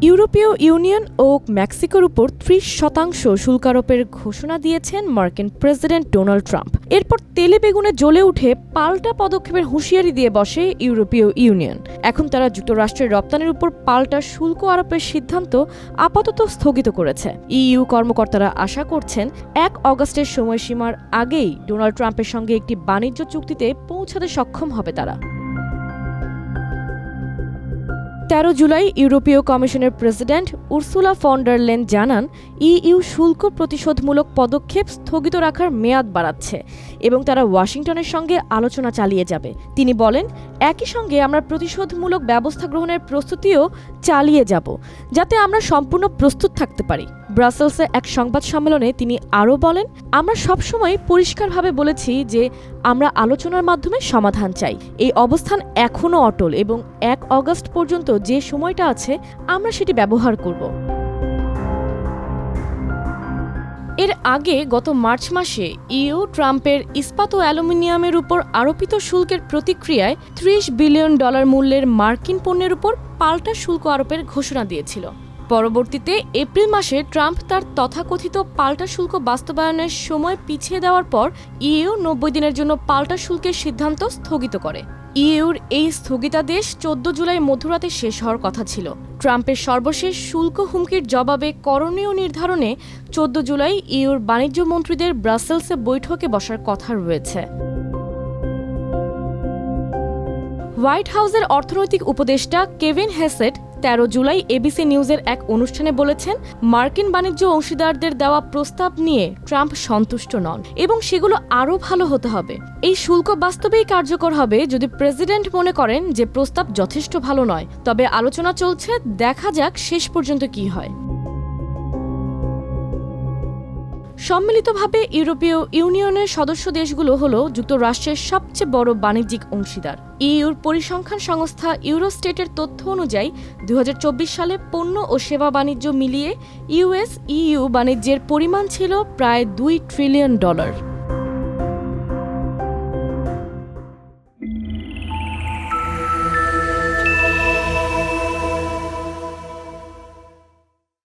ইউরোপীয় ইউনিয়ন ও মেক্সিকোর উপর ৩০% শুল্ক আরোপের ঘোষণা দিয়েছেন মার্কিন প্রেসিডেন্ট ডোনাল্ড ট্রাম্প। এরপর তেলে বেগুনে জ্বলে উঠে পাল্টা পদক্ষেপের হুঁশিয়ারি দিয়ে বসে ইউরোপীয় ইউনিয়ন। এখন তারা যুক্তরাষ্ট্রের রপ্তানির উপর পাল্টা শুল্ক আরোপের সিদ্ধান্ত আপাতত স্থগিত করেছে। ইইউ কর্মকর্তারা আশা করছেন ১ অগাস্টের সময়সীমার আগেই ডোনাল্ড ট্রাম্পের সঙ্গে একটি বাণিজ্য চুক্তিতে পৌঁছাতে সক্ষম হবে তারা। ১৩ জুলাই ইউরোপীয় কমিশনের president Ursula von der Leyen জানান, ইইউ শুল্ক প্রতিশোধমূলক পদক্ষেপ স্থগিত রাখার মেয়াদ বাড়াচ্ছে এবং তারা ওয়াশিংটনের সঙ্গে আলোচনা চালিয়ে যাবে। তিনি বলেন, একই সঙ্গে আমরা প্রতিশোধমূলক ব্যবস্থা গ্রহণের প্রস্তুতিও চালিয়ে যাব, যাতে আমরা সম্পূর্ণ প্রস্তুত থাকতে পারি। ব্রাসেলসে এক সংবাদ সম্মেলনে তিনি আরও বলেন, আমরা সবসময় পরিষ্কারভাবে বলেছি যে আমরা আলোচনার মাধ্যমে সমাধান চাই। এই অবস্থান এখনও অটল এবং ১ অগাস্ট পর্যন্ত যে সময়টা আছে আমরা সেটি ব্যবহার করব। এর আগে গত মার্চ মাসে ইইউ ট্রাম্পের ইস্পাত ও অ্যালুমিনিয়ামের উপর আরোপিত শুল্কের প্রতিক্রিয়ায় $৩০ বিলিয়ন মূল্যের মার্কিন পণ্যের উপর পাল্টা শুল্ক আরোপের ঘোষণা দিয়েছিল। পরবর্তীতে এপ্রিল মাসে ট্রাম্প তার তথাকথিত পাল্টা শুল্ক বাস্তবায়নের সময় পিছিয়ে দেওয়ার পর ইইউ ৯০ দিনের জন্য পাল্টা শুল্কের সিদ্ধান্ত স্থগিত করে। ইইউর এই স্থগিতাদেশ ১৪ জুলাই মধ্যরাতে শেষ হওয়ার কথা ছিল। ট্রাম্পের সর্বশেষ শুল্ক হুমকির জবাবে করণীয় নির্ধারণে ১৪ জুলাই ইইউর বাণিজ্য মন্ত্রীদের ব্রাসেলসে বৈঠকে বসার কথা রয়েছে। হোয়াইট হাউসের অর্থনৈতিক উপদেষ্টা কেভিন হেসেট ১৩ জুলাই এবিসি নিউজের এক অনুষ্ঠানে বলেছেন, মার্কিন বাণিজ্য অংশীদারদের দেওয়া প্রস্তাব নিয়ে ট্রাম্প সন্তুষ্ট নন এবং সেগুলো আরও ভালো হতে হবে। এই শুল্ক বাস্তবেই কার্যকর হবে যদি প্রেসিডেন্ট মনে করেন যে প্রস্তাব যথেষ্ট ভালো নয়। তবে আলোচনা চলছে, দেখা যাক শেষ পর্যন্ত কি হয়। সম্মিলিতভাবে ইউরোপীয় ইউনিয়নের সদস্য দেশগুলো হল যুক্তরাষ্ট্রের সবচেয়ে বড় বাণিজ্যিক অংশীদার। ইইউর পরিসংখ্যান সংস্থা ইউরোস্টেটের তথ্য অনুযায়ী ২০২৪ সালে পণ্য ও সেবা বাণিজ্য মিলিয়ে ইউএস ইইউ বাণিজ্যের পরিমাণ ছিল প্রায় $২ ট্রিলিয়ন।